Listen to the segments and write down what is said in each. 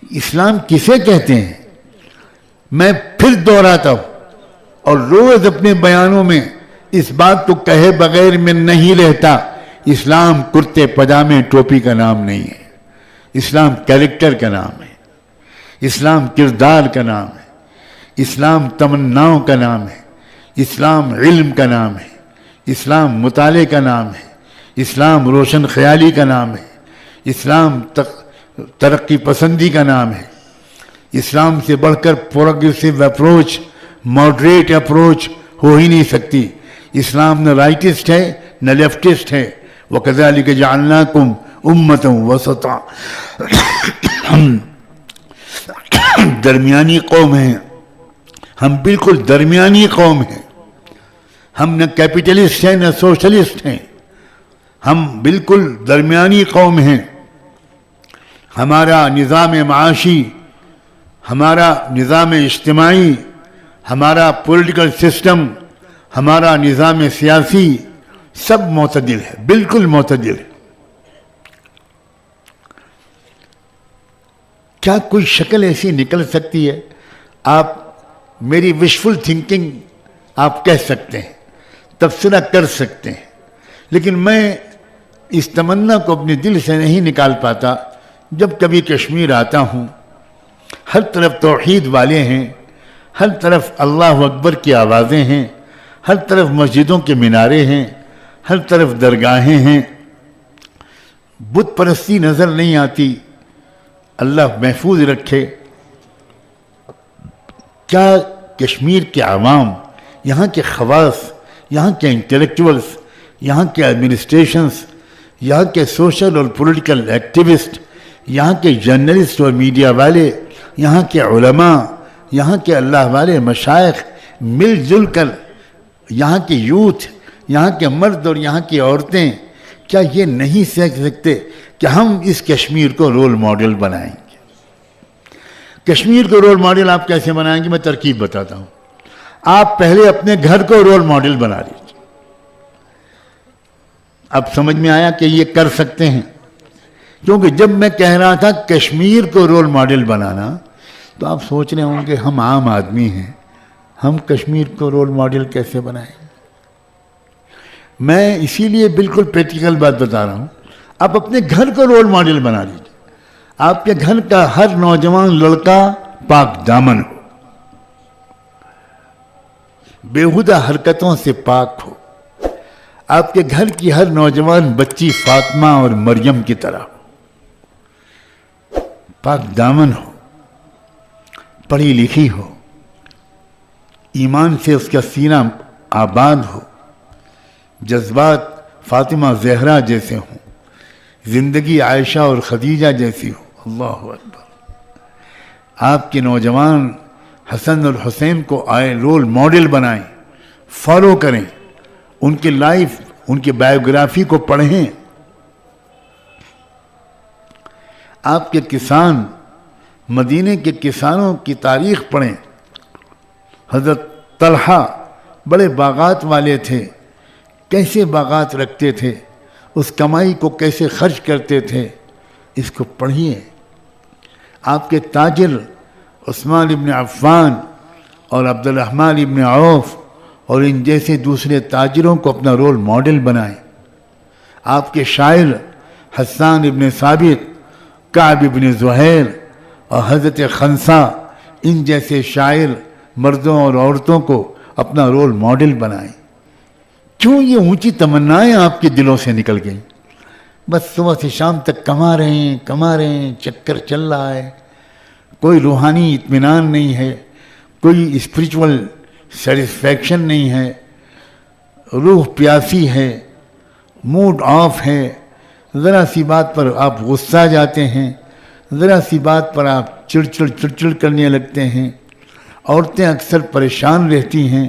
اسلام کسے کہتے ہیں؟ میں پھر دہراتا ہوں اور روز اپنے بیانوں میں اس بات کو کہے بغیر میں نہیں رہتا، اسلام کرتے پجامے ٹوپی کا نام نہیں ہے، اسلام کیریکٹر کا نام ہے، اسلام کردار کا نام ہے، اسلام تمناؤں کا نام ہے، اسلام علم کا نام ہے، اسلام مطالعے کا نام ہے، اسلام روشن خیالی کا نام ہے، اسلام ترقی پسندی کا نام ہے۔ اسلام سے بڑھ کر پروگریسو اپروچ، ماڈریٹ اپروچ ہو ہی نہیں سکتی۔ اسلام نہ رائٹسٹ ہے نہ لیفٹسٹ ہے۔ وَكَذَلِكَ جَعَلْنَاكُمْ أُمَّةً وَسَطًا، ہم درمیانی قوم ہیں، ہم بالکل درمیانی قوم ہیں، ہم نہ کیپٹلسٹ ہیں نہ سوشلسٹ ہیں، ہم بالکل درمیانی قوم ہیں۔ ہمارا نظام معاشی، ہمارا نظام اجتماعی، ہمارا پولیٹیکل سسٹم، ہمارا نظام سیاسی سب معتدل ہے، بالکل معتدل ہے۔ کیا کوئی شکل ایسی نکل سکتی ہے؟ آپ میری وشفل تھنکنگ آپ کہہ سکتے ہیں، تبصرہ کر سکتے ہیں، لیکن میں اس تمنا کو اپنے دل سے نہیں نکال پاتا۔ جب کبھی کشمیر آتا ہوں، ہر طرف توحید والے ہیں، ہر طرف اللہ اکبر کی آوازیں ہیں، ہر طرف مسجدوں کے مینارے ہیں، ہر طرف درگاہیں ہیں، بت پرستی نظر نہیں آتی۔ اللہ محفوظ رکھے۔ کیا کشمیر کے عوام، یہاں کے خواص، یہاں کے انٹلیکچوئلس، یہاں کے ایڈمنسٹریشنز، یہاں کے سوشل اور پولیٹیکل ایکٹیوسٹ، یہاں کے جرنلسٹ اور میڈیا والے، یہاں کے علماء، یہاں کے اللہ والے مشائخ مل جل کر، یہاں کے یوتھ، یہاں کے مرد اور یہاں کی عورتیں، کیا یہ نہیں سیکھ سکتے کہ ہم اس کشمیر کو رول ماڈل بنائیں گے؟ کشمیر کو رول ماڈل آپ کیسے بنائیں گے؟ میں ترکیب بتاتا ہوں۔ آپ پہلے اپنے گھر کو رول ماڈل بنا لیجیے۔ اب سمجھ میں آیا کہ یہ کر سکتے ہیں؟ کیونکہ جب میں کہہ رہا تھا کشمیر کو رول ماڈل بنانا، تو آپ سوچ رہے ہوں کہ ہم عام آدمی ہیں، ہم کشمیر کو رول ماڈل کیسے بنائیں؟ میں اسی لیے بالکل پریکٹیکل بات بتا رہا ہوں۔ آپ اپنے گھر کو رول ماڈل بنا لیجیے۔ آپ کے گھر کا ہر نوجوان لڑکا پاک دامن ہو، بےہودہ حرکتوں سے پاک ہو۔ آپ کے گھر کی ہر نوجوان بچی فاطمہ اور مریم کی طرح ہو، پاک دامن ہو، پڑھی لکھی ہو، ایمان سے اس کا سینہ آباد ہو، جذبات فاطمہ زہرا جیسے ہوں، زندگی عائشہ اور خدیجہ جیسی ہو۔ اللہ اکبر۔ آپ کے نوجوان حسن اور حسین کو آئے رول ماڈل بنائیں، فالو کریں، ان کی لائف، ان کی بائیوگرافی کو پڑھیں۔ آپ کے کسان، مدینے کے کسانوں کی تاریخ پڑھیں۔ حضرت طلحہ بڑے باغات والے تھے، کیسے باغات رکھتے تھے، اس کمائی کو کیسے خرچ کرتے تھے، اس کو پڑھیے۔ آپ کے تاجر عثمان ابن عفان اور عبد الرحمن ابن عوف اور ان جیسے دوسرے تاجروں کو اپنا رول ماڈل بنائیں۔ آپ کے شاعر حسان ابن ثابت، کعب ابن زہیر اور حضرت خنسا، ان جیسے شاعر مردوں اور عورتوں کو اپنا رول ماڈل بنائیں۔ کیوں یہ اونچی تمنائیں آپ کے دلوں سے نکل گئیں؟ بس صبح سے شام تک کما رہے ہیں، چکر چل رہا ہے، کوئی روحانی اطمینان نہیں ہے، کوئی اسپریچول سیٹسفیکشن نہیں ہے، روح پیاسی ہے، موڈ آف ہے، ذرا سی بات پر آپ غصہ جاتے ہیں، ذرا سی بات پر آپ چڑچڑ کرنے لگتے ہیں، عورتیں اکثر پریشان رہتی ہیں،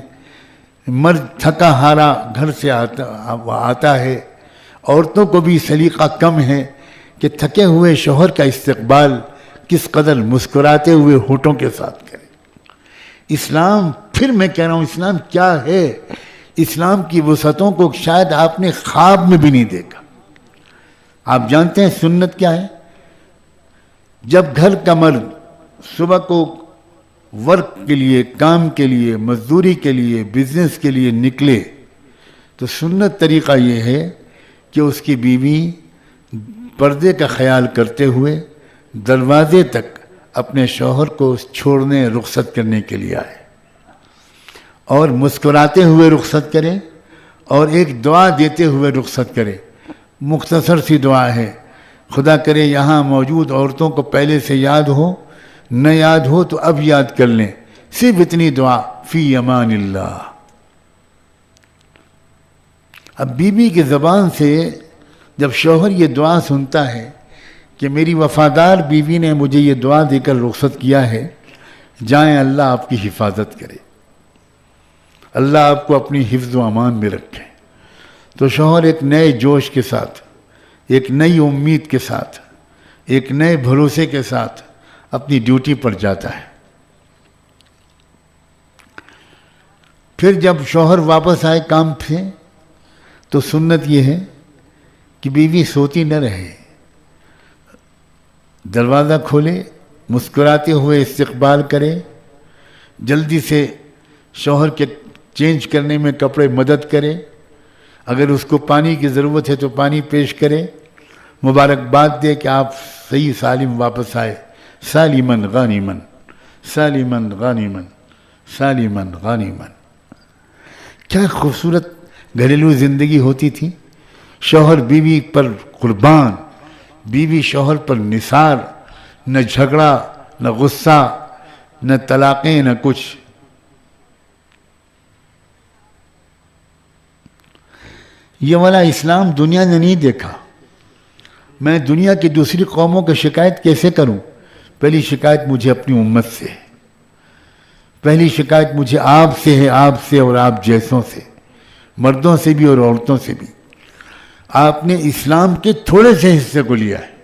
مرد تھکا ہارا گھر سے آتا ہے، عورتوں کو بھی سلیقہ کم ہے کہ تھکے ہوئے شوہر کا استقبال کس قدر مسکراتے ہوئے ہونٹوں کے ساتھ کریں۔ اسلام، پھر میں کہہ رہا ہوں، اسلام کیا ہے؟ اسلام کی وسعتوں کو شاید آپ نے خواب میں بھی نہیں دیکھا۔ آپ جانتے ہیں سنت کیا ہے؟ جب گھر کا مرد صبح کو ورک کے لیے، کام کے لیے، مزدوری کے لیے، بزنس کے لیے نکلے تو سنت طریقہ یہ ہے کہ اس کی بیوی پردے کا خیال کرتے ہوئے دروازے تک اپنے شوہر کو چھوڑنے، رخصت کرنے کے لیے آئے اور مسکراتے ہوئے رخصت کرے اور ایک دعا دیتے ہوئے رخصت کرے۔ مختصر سی دعا ہے، خدا کرے یہاں موجود عورتوں کو پہلے سے یاد ہو، نہ یاد ہو تو اب یاد کر لیں، صرف اتنی دعا، فی امان اللہ۔ اب بیوی کی زبان سے جب شوہر یہ دعا سنتا ہے کہ میری وفادار بیوی نے مجھے یہ دعا دے کر رخصت کیا ہے، جائیں اللہ آپ کی حفاظت کرے، اللہ آپ کو اپنی حفظ و امان میں رکھے، تو شوہر ایک نئے جوش کے ساتھ، ایک نئی امید کے ساتھ، ایک نئے بھروسے کے ساتھ اپنی ڈیوٹی پر جاتا ہے۔ پھر جب شوہر واپس آئے کام سے تو سنت یہ ہے کہ بیوی سوتی نہ رہے، دروازہ کھولے، مسکراتے ہوئے استقبال کرے، جلدی سے شوہر کے چینج کرنے میں کپڑے مدد کرے، اگر اس کو پانی کی ضرورت ہے تو پانی پیش کرے، مبارکباد دے کہ آپ صحیح سالم واپس آئے، سالمن غانمن، سالمن غانمن، سالمن غانمن۔ کیا خوبصورت گھریلو زندگی ہوتی تھی، شوہر بیوی پر قربان، بیوی شوہر پر نثار، نہ جھگڑا، نہ غصہ، نہ طلاقیں، نہ کچھ۔ یہ والا اسلام دنیا نے نہیں دیکھا۔ میں دنیا کی دوسری قوموں کی شکایت کیسے کروں؟ پہلی شکایت مجھے اپنی امت سے ہے، پہلی شکایت مجھے آپ سے ہے، آپ سے اور آپ جیسوں سے، مردوں سے بھی اور عورتوں سے بھی۔ آپ نے اسلام کے تھوڑے سے حصے کو لیا ہے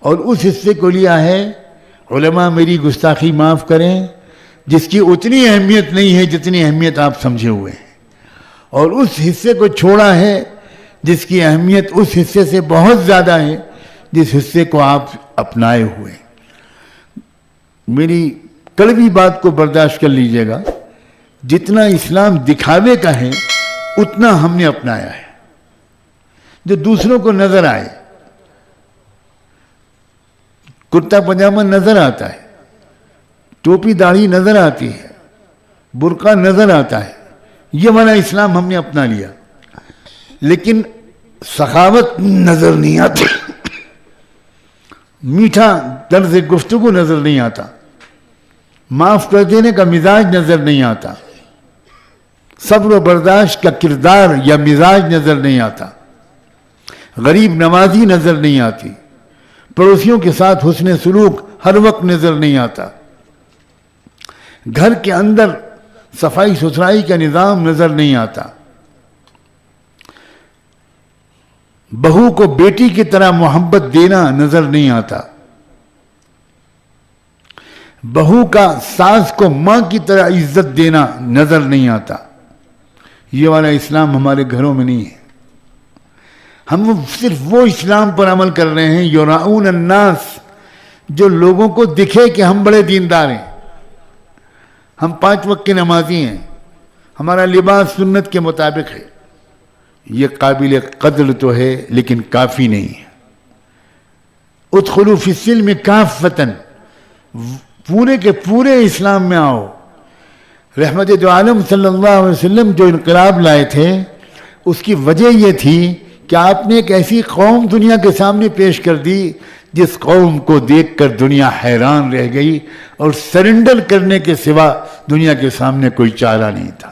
اور اس حصے کو لیا ہے، علماء میری گستاخی معاف کریں، جس کی اتنی اہمیت نہیں ہے جتنی اہمیت آپ سمجھے ہوئے ہیں، اور اس حصے کو چھوڑا ہے جس کی اہمیت اس حصے سے بہت زیادہ ہے جس حصے کو آپ اپنائے ہوئے ہیں۔ میری کڑوی بات کو برداشت کر لیجئے گا، جتنا اسلام دکھاوے کا ہے اتنا ہم نے اپنایا ہے، جو دوسروں کو نظر آئے۔ کرتا پجامہ نظر آتا ہے، ٹوپی داڑھی نظر آتی ہے، برقع نظر آتا ہے، یہ والا اسلام ہم نے اپنا لیا، لیکن سخاوت نظر نہیں آتی، میٹھا طرز گفتگو نظر نہیں آتا، معاف کر دینے کا مزاج نظر نہیں آتا، صبر و برداشت کا کردار یا مزاج نظر نہیں آتا، غریب نوازی نظر نہیں آتی، پڑوسیوں کے ساتھ حسن سلوک ہر وقت نظر نہیں آتا، گھر کے اندر صفائی ستھرائی کا نظام نظر نہیں آتا، بہو کو بیٹی کی طرح محبت دینا نظر نہیں آتا، بہو کا ساس کو ماں کی طرح عزت دینا نظر نہیں آتا۔ یہ والا اسلام ہمارے گھروں میں نہیں ہے۔ ہم صرف وہ اسلام پر عمل کر رہے ہیں یراؤن الناس، جو لوگوں کو دکھے کہ ہم بڑے دیندار ہیں، ہم 5 وقت کے نمازی ہیں، ہمارا لباس سنت کے مطابق ہے۔ یہ قابل قدر تو ہے لیکن کافی نہیں ہے۔ ادخلوا فی السلم کافۃ، پورے کے پورے اسلام میں آؤ۔ رحمت دو عالم صلی اللہ علیہ وسلم جو انقلاب لائے تھے، اس کی وجہ یہ تھی کہ آپ نے ایک ایسی قوم دنیا کے سامنے پیش کر دی جس قوم کو دیکھ کر دنیا حیران رہ گئی اور سرنڈر کرنے کے سوا دنیا کے سامنے کوئی چارہ نہیں تھا۔